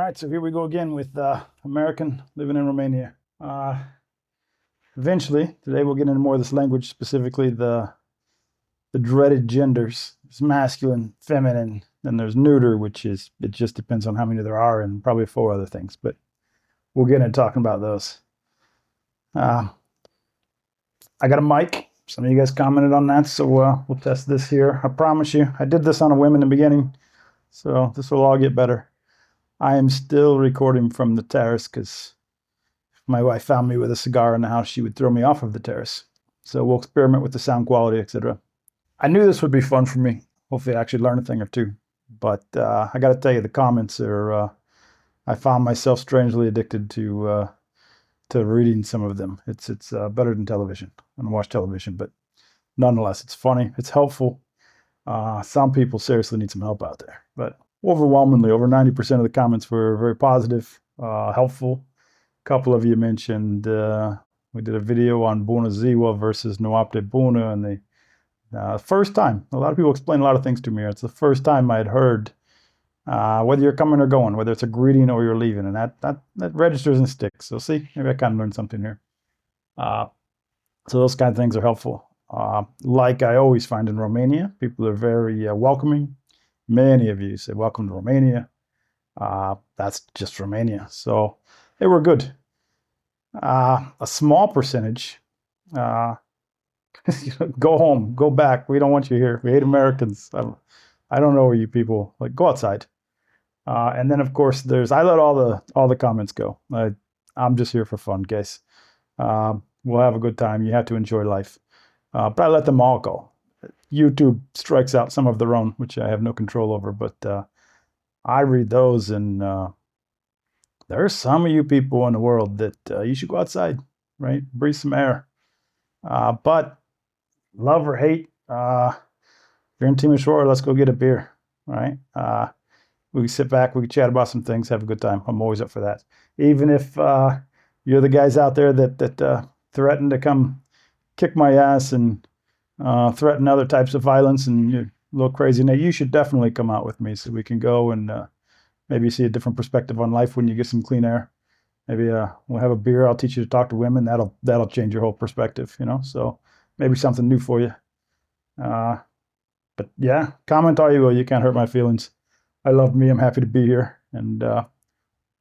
right, so here we go again with American living in Romania. Eventually, today we'll get into more of this language, specifically the dreaded genders. There's masculine, feminine, then there's neuter, which is, it just depends on how many there are, and probably 4 other things, but we'll get into talking about those. I got a mic. Some of you guys commented on that, so we'll test this here. I promise you, I did this on a whim in the beginning, so this will all get better. I am still recording from the terrace because if my wife found me with a cigar in the house, she would throw me off of the terrace. So we'll experiment with the sound quality, etc. I knew this would be fun for me. Hopefully I actually learn a thing or two. But I got to tell you, the comments are, I found myself strangely addicted to reading some of them. It's better than television. I don't watch television, but nonetheless, it's funny. It's helpful. Some people seriously need some help out there. But overwhelmingly, over 90% of the comments were very positive, helpful. A couple of you mentioned we did a video on Bună ziua versus Noapte bună, and the first time, a lot of people explain a lot of things to me. It's the first time I had heard whether you're coming or going, whether it's a greeting or you're leaving, and that registers and sticks. So see, maybe I kind of learned something here. So those kind of things are helpful. Like I always find in Romania, people are very welcoming. Many of you say, welcome to Romania. That's just Romania. So they were good. A small percentage, go home, go back. We don't want you here. We hate Americans. I don't know where you people, like, go outside. And then of course I let all the comments go. I'm just here for fun, guys. We'll have a good time. You have to enjoy life. But I let them all go. YouTube strikes out some of their own, which I have no control over, but I read those, and there are some of you people in the world that you should go outside, right? Breathe some air. But love or hate, if you're in Timișoara, let's go get a beer, right? We can sit back, we can chat about some things, have a good time. I'm always up for that. Even if you're the guys out there that threaten to come kick my ass and threaten other types of violence, and you're a little crazy now, you should definitely come out with me so we can go and maybe see a different perspective on life when you get some clean air. Maybe we'll have a beer. I'll teach you to talk to women. That'll change your whole perspective, you know. So maybe something new for you. But yeah, comment all you will. You can't hurt my feelings. I love me. I'm happy to be here, and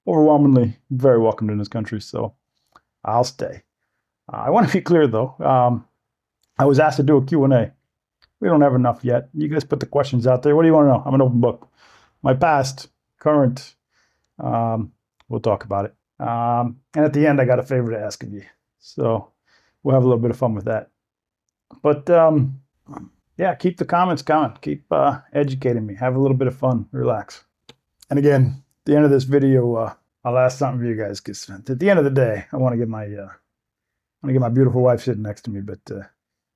overwhelmingly very welcomed in this country. So I'll stay. I want to be clear though. I was asked to do a Q&A. We don't have enough yet. You guys put the questions out there. What do you want to know? I'm an open book. My past, current, we'll talk about it. And at the end, I got a favor to ask of you. So we'll have a little bit of fun with that. But yeah, keep the comments coming. Keep educating me. Have a little bit of fun. Relax. And again, at the end of this video, I'll ask something of you guys, because at the end of the day, I want to get my beautiful wife sitting next to me, but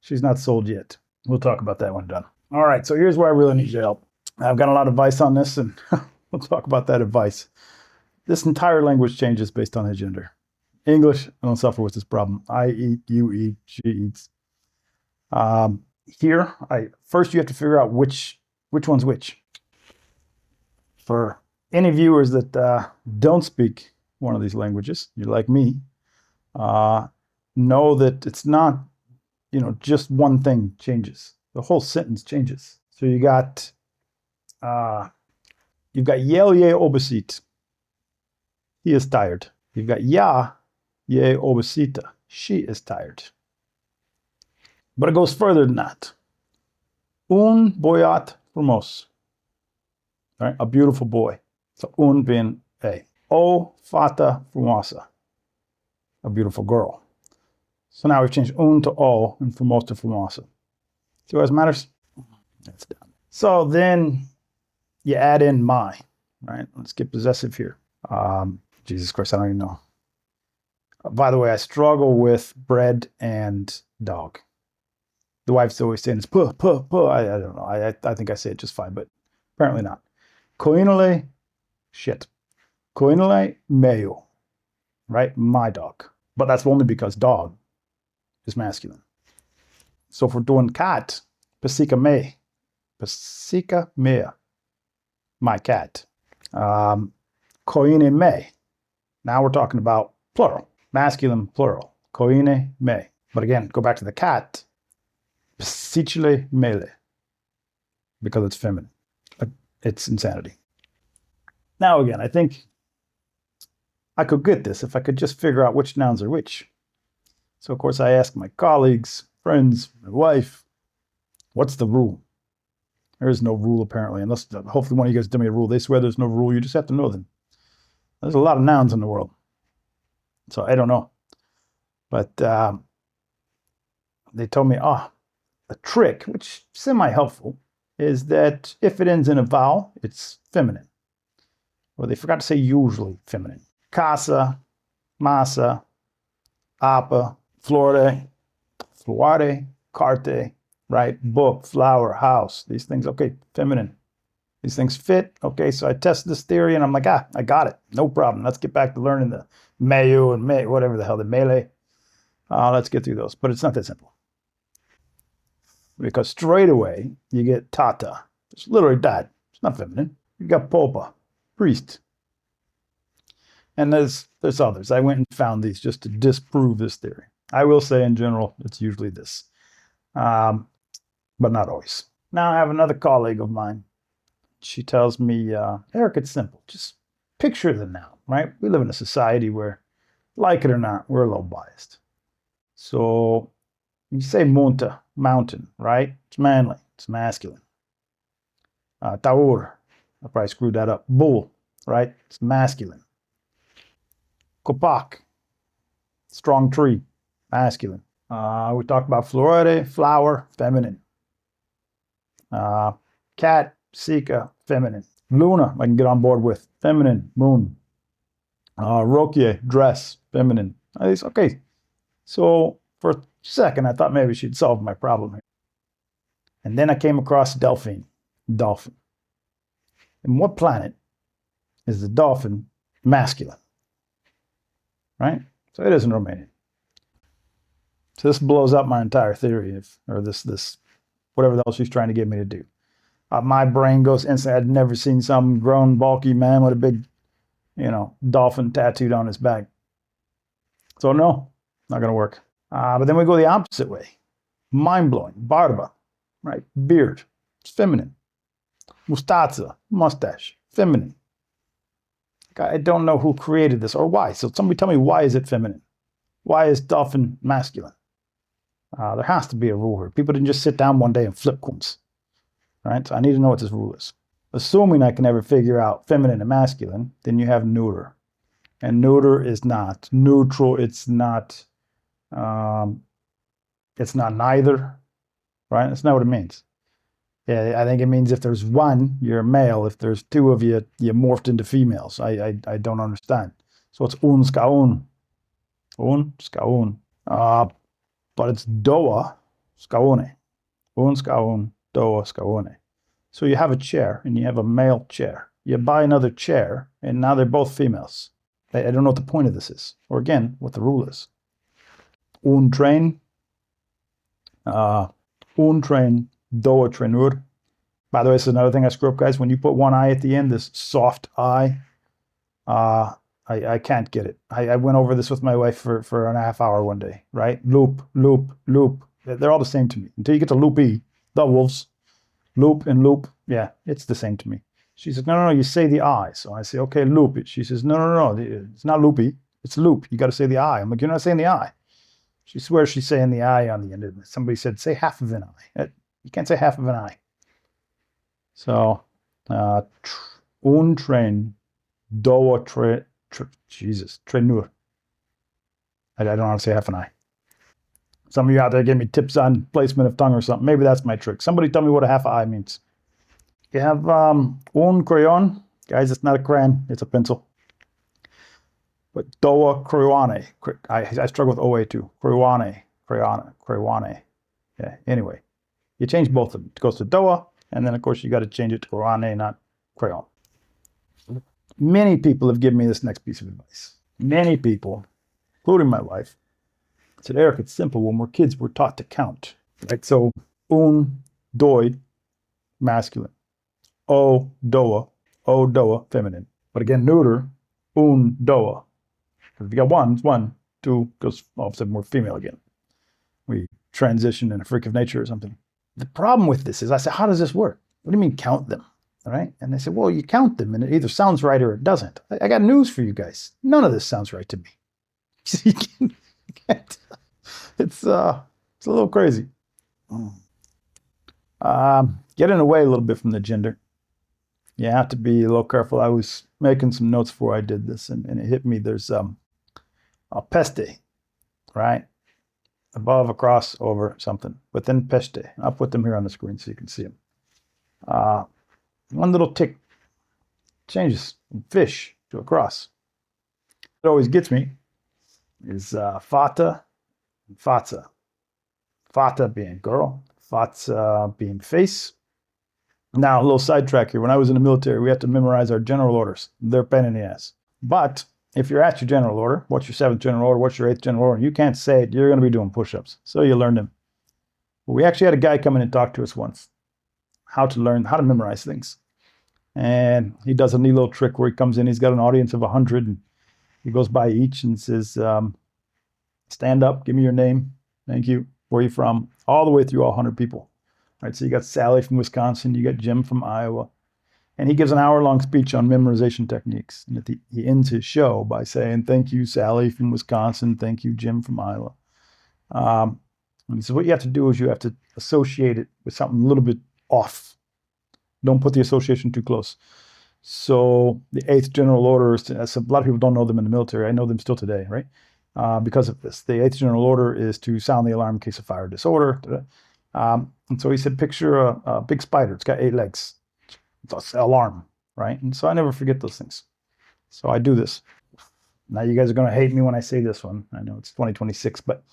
she's not sold yet. We'll talk about that when done. All right, so here's where I really need your help. I've got a lot of advice on this, and we'll talk about that advice. This entire language changes based on the gender. English, I don't suffer with this problem. I eat, you eat, she eats. Here, first you have to figure out which one's which. For any viewers that don't speak one of these languages, you're like me, know that it's not, just one thing changes. The whole sentence changes. So you've got el e obosit. He is tired. You've got ea e obosită. She is tired. But it goes further than that. Un băiat frumos. Right? A beautiful boy. So un being a. O fată frumoasă. A beautiful girl. So now we've changed un to o and frumos to frumoasă. See why this matters? That's down. So then you add in my, right? Let's get possessive here. Jesus Christ, I don't even know. By the way, I struggle with bread and dog. The wife's always saying it's puh, puh, puh. I don't know. I think I say it just fine, but apparently not. Coinele, shit. Coinele meu, right? My dog. But that's only because dog is masculine. So if we're doing cat, păsica mea, my cat. Koine me. Now we're talking about plural, masculine plural. Koine me. But again, go back to the cat. Psichile mele. Because it's feminine. It's insanity. Now again, I think I could get this if I could just figure out which nouns are which. So of course I ask my colleagues, friends, my wife, what's the rule? There is no rule apparently, unless hopefully one of you guys tell me a rule. They swear there's no rule. You just have to know them. There's a lot of nouns in the world. So I don't know. But they told me, the trick, which is semi-helpful, is that if it ends in a vowel, it's feminine. Well, they forgot to say usually feminine. Casa, masa, apa, flore, fluare, carte, right? Book, flower, house. These things, okay, feminine. These things fit. Okay, so I test this theory and I'm like, I got it. No problem. Let's get back to learning the mayu and whatever the hell, the melee. Let's get through those. But it's not that simple. Because straight away, you get tata. It's literally dad. It's not feminine. You got popa, priest. And there's others. I went and found these just to disprove this theory. I will say in general, it's usually this. But not always. Now I have another colleague of mine. She tells me, Eric, it's simple. Just picture the noun, right? We live in a society where, like it or not, we're a little biased. So you say monta, mountain, right? It's manly, it's masculine. Taur, I probably screwed that up. Bull, right? It's masculine. Copac, strong tree, masculine. We talked about florere, flower, feminine. Cat, sika, feminine. Luna, I can get on board with, feminine, moon. Rokie, dress, feminine. Okay, so for a second, I thought maybe she'd solve my problem here. And then I came across dolphin. Dolphin. And what planet is the dolphin masculine? Right? So it is in Romanian. So this blows up my entire theory, or this whatever the hell she's trying to get me to do. My brain goes instantly. I'd never seen some grown, bulky man with a big, dolphin tattooed on his back. So no, not going to work. But then we go the opposite way. Mind-blowing. Barba, right? Beard. It's feminine. Mustache, mustache. Feminine. I don't know who created this or why. So somebody tell me, why is it feminine? Why is dolphin masculine? There has to be a rule here. People didn't just sit down one day and flip coins. Right? So I need to know what this rule is. Assuming I can ever figure out feminine and masculine, then you have neuter. And neuter is not neutral. It's not neither. Right? That's not what it means. Yeah, I think it means if there's one, you're a male. If there's two of you, you morphed into females. I don't understand. So it's un scaun. Un scaun. But it's doa scaune. Un scaun, doa scaune. So you have a chair and you have a male chair. You buy another chair and now they're both females. I don't know what the point of this is. Or again, what the rule is. Un train. Un train. Doa trenur. By the way, this is another thing I screw up, guys. When you put one I at the end, this soft I, I can't get it. I went over this with my wife for a half hour one day, right? Loop, loop, loop. They're all the same to me. Until you get to loopy, the wolves. Loop and loop. Yeah, it's the same to me. She says, no, you say the I. So I say, okay, loop it. She says, no, it's not loopy. It's loop. You got to say the I. I'm like, you're not saying the I. She swears she's saying the I on the end of it. Somebody said, say half of an I. You can't say half of an I. So, un train, doa trenur. I don't know how to say half an I. Some of you out there give me tips on placement of tongue or something. Maybe that's my trick. Somebody tell me what a half I means. You have un crayon. Guys, it's not a crayon. It's a pencil. But doa crayoane. I struggle with OA too. Crayoane. Yeah, anyway. You change both of them. It goes to doa, and then, of course, you got to change it to crayoane, not crayon. Many people have given me this next piece of advice. Many people, including my wife, said, Eric, it's simple. When we're kids, we're taught to count. Right? So, un, doi, masculine. O, doa, feminine. But again, neuter, un, doa. If you got one, it's one. Two goes all of a sudden we're female again. We transition in a freak of nature or something. The problem with this is I said, how does this work? What do you mean count them? All right. And they said, well, you count them and it either sounds right or it doesn't. I got news for you guys. None of this sounds right to me. You can't. It's a little crazy. Getting away a little bit from the gender. You have to be a little careful. I was making some notes before I did this, and it hit me. There's a peste, right? Above, across, over, something. But then pește. I'll put them here on the screen so you can see them. One little tick changes from fish to a cross. It always gets me is fată and față. Fată being girl, față being face. Now, a little sidetrack here. When I was in the military, we had to memorize our general orders. They're a pain in the ass. But if you're at your general order, what's your 7th general order, what's your 8th general order, you can't say it, you're going to be doing push-ups. So you learn them. But we actually had a guy come in and talk to us once. How to memorize things. And he does a neat little trick where he comes in, he's got an audience of 100, and he goes by each and says, stand up, give me your name, thank you, where are you from, all the way through all 100 people. All right, so you got Sally from Wisconsin, you got Jim from Iowa, and he gives an hour-long speech on memorization techniques. And he ends his show by saying, thank you, Sally from Wisconsin, thank you, Jim from Iowa. And so what you have to do is you have to associate it with something a little bit off. Don't put the association too close. So the 8th general order is, a lot of people don't know them in the military. I know them still today, right? Because of this. The 8th general order is to sound the alarm in case of fire or disorder. And so he said, picture a big spider. It's got 8 legs. It's an alarm, right? And so I never forget those things. So I do this. Now you guys are going to hate me when I say this one. I know it's 2026, but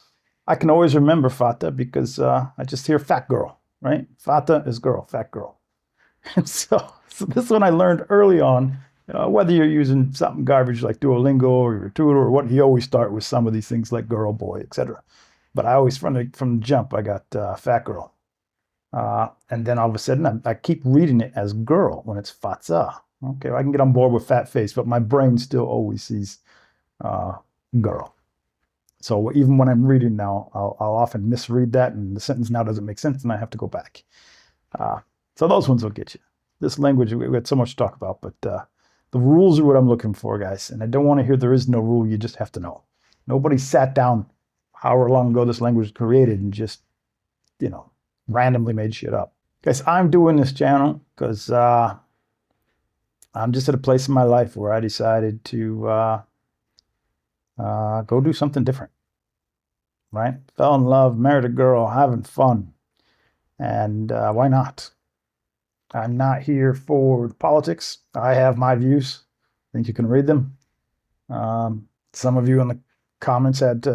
I can always remember fată because I just hear fat girl, right? Fată is girl, fat girl. And so this one I learned early on, whether you're using something garbage like Duolingo or your tutor or what, you always start with some of these things like girl, boy, etc. But I always, from the jump, I got fat girl. And then all of a sudden, I keep reading it as girl when it's față. Okay, I can get on board with fat face, but my brain still always sees girl. So even when I'm reading now, I'll often misread that, and the sentence now doesn't make sense, and I have to go back. So those ones will get you. This language, we had so much to talk about, but the rules are what I'm looking for, guys. And I don't want to hear there is no rule, you just have to know. Nobody sat down however long ago this language was created and just, randomly made shit up. Guys, I'm doing this channel because I'm just at a place in my life where I decided to go do something different, right? Fell in love, married a girl, having fun. And why not? I'm not here for politics. I have my views. I think you can read them. Some of you in the comments had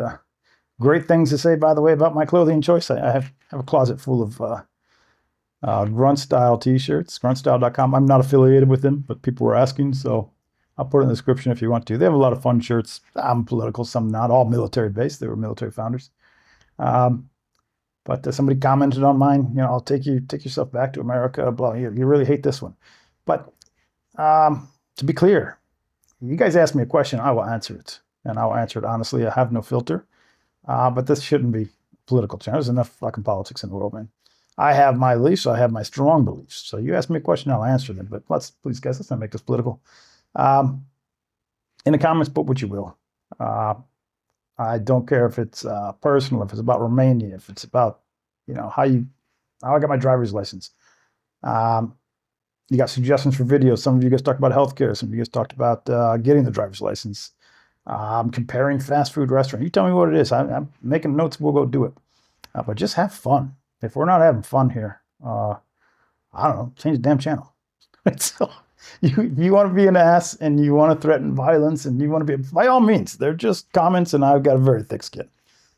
great things to say, by the way, about my clothing choice. I have a closet full of grunt style t-shirts, gruntstyle.com. I'm not affiliated with them, but people were asking, so I'll put it in the description if you want to. They have a lot of fun shirts. I'm political, some not, all military based. They were military founders. But somebody commented on mine, I'll take yourself back to America, blah, you really hate this one. But to be clear, you guys ask me a question, I will answer it. And I'll answer it honestly. I have no filter. But this shouldn't be a political channel. There's enough fucking politics in the world, man. I have my beliefs. I have my strong beliefs. So you ask me a question, I'll answer them. But please, guys, let's not make this political. In the comments, put what you will. I don't care if it's personal, if it's about Romania, if it's about, how I got my driver's license. You got suggestions for videos. Some of you guys talked about healthcare. Some of you guys talked about getting the driver's license. Comparing fast food restaurant. You tell me what it is. I'm making notes. We'll go do it. But just have fun. If we're not having fun here, I don't know, change the damn channel. So you want to be an ass and you want to threaten violence and you want to be, by all means, they're just comments and I've got a very thick skin.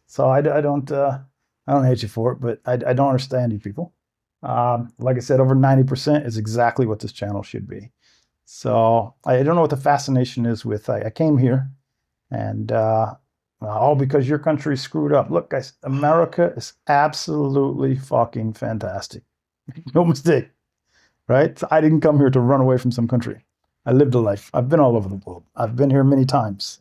So I don't hate you for it, but I don't understand you people. Like I said, over 90% is exactly what this channel should be. So I don't know what the fascination is with, I came here and all because your country screwed up. Look, guys, America is absolutely fucking fantastic. No mistake, right? I didn't come here to run away from some country. I lived a life. I've been all over the world. I've been here many times.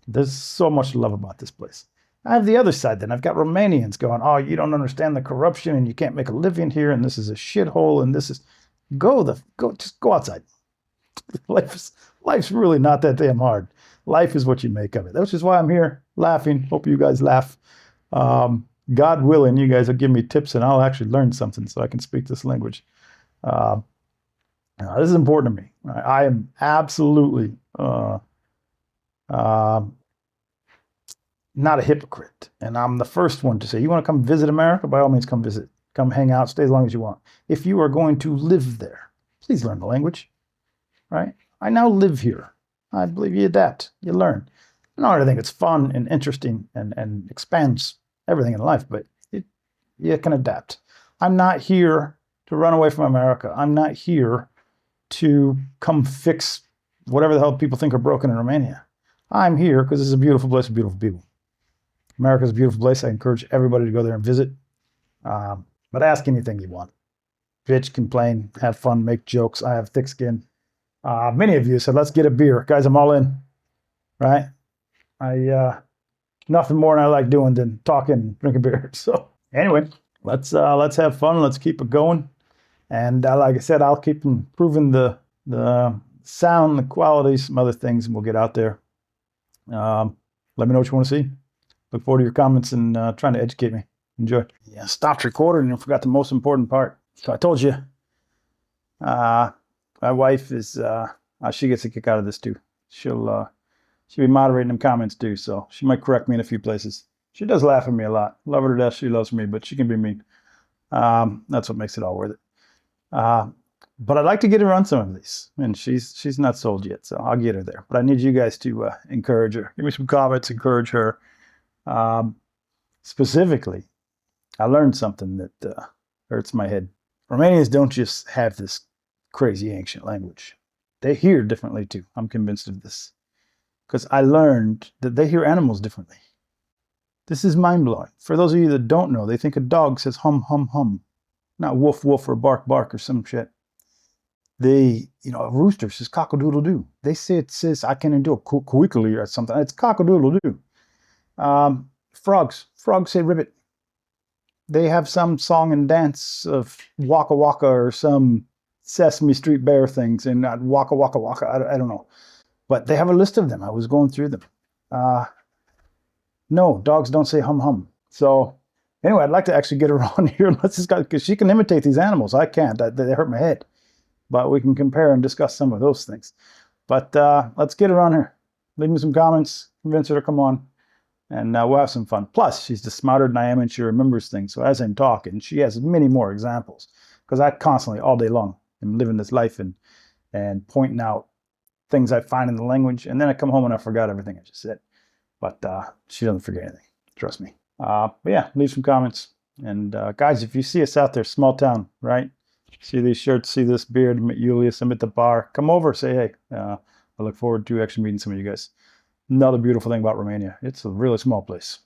There's so much to love about this place. I have the other side then. I've got Romanians going, oh, you don't understand the corruption and you can't make a living here and this is a shithole and this is just go outside. Life's really not that damn hard. Life is what you make of it. That's just why I'm here laughing. Hope you guys laugh. God willing, you guys will give me tips and I'll actually learn something so I can speak this language. This is important to me. I am absolutely not a hypocrite. And I'm the first one to say, you want to come visit America? By all means, come visit. Come hang out, stay as long as you want. If you are going to live there, please learn the language, right? I now live here. I believe you adapt, you learn. Not only think it's fun and interesting and expands everything in life, but you can adapt. I'm not here to run away from America. I'm not here to come fix whatever the hell people think are broken in Romania. I'm here because it's a beautiful place with beautiful people. America's a beautiful place. I encourage everybody to go there and visit. But ask anything you want. Bitch, complain, have fun, make jokes. I have thick skin. Many of you said, let's get a beer. Guys, I'm all in, right? Nothing more than I like doing than talking and drinking beer. So anyway, let's have fun. Let's keep it going. And like I said, I'll keep improving the sound, the quality, some other things, and we'll get out there. Let me know what you want to see. Look forward to your comments and trying to educate me. Enjoy. Yeah, stopped recording and forgot the most important part. So I told you, my wife is, she gets a kick out of this too. She'll be moderating them comments too, so she might correct me in a few places. She does laugh at me a lot. Love her to death. She loves me, but she can be mean. That's what makes it all worth it. But I'd like to get her on some of these, and she's not sold yet, so I'll get her there. But I need you guys to encourage her. Give me some comments, encourage her. Specifically, I learned something that hurts my head. Romanians don't just have this crazy ancient language. They hear differently too. I'm convinced of this. Because I learned that they hear animals differently. This is mind-blowing. For those of you that don't know, they think a dog says hum, hum, hum. Not woof, woof, or bark, bark, or some shit. A rooster says cock-a-doodle-doo. They say it says, I can't do a quickly or something. It's cock-a-doodle-doo. Frogs say ribbit. They have some song and dance of Waka Waka or some Sesame Street Bear things and Waka Waka Waka. I don't know. But they have a list of them. I was going through them. No, dogs don't say hum hum. So anyway, I'd like to actually get her on here. Let's just because she can imitate these animals. I can't. They hurt my head. But we can compare and discuss some of those things. But let's get her on here. Leave me some comments. Convince her to come on. And we'll have some fun. Plus, she's just smarter than I am and she remembers things. So as I'm talking, she has many more examples. Because I constantly, all day long, am living this life and pointing out things I find in the language. And then I come home and I forgot everything I just said. But she doesn't forget anything. Trust me. But yeah, leave some comments. And guys, if you see us out there, small town, right? See these shirts, see this beard, meet Julius, I'm at the bar. Come over, say hey. I look forward to actually meeting some of you guys. Another beautiful thing about Romania. It's a really small place.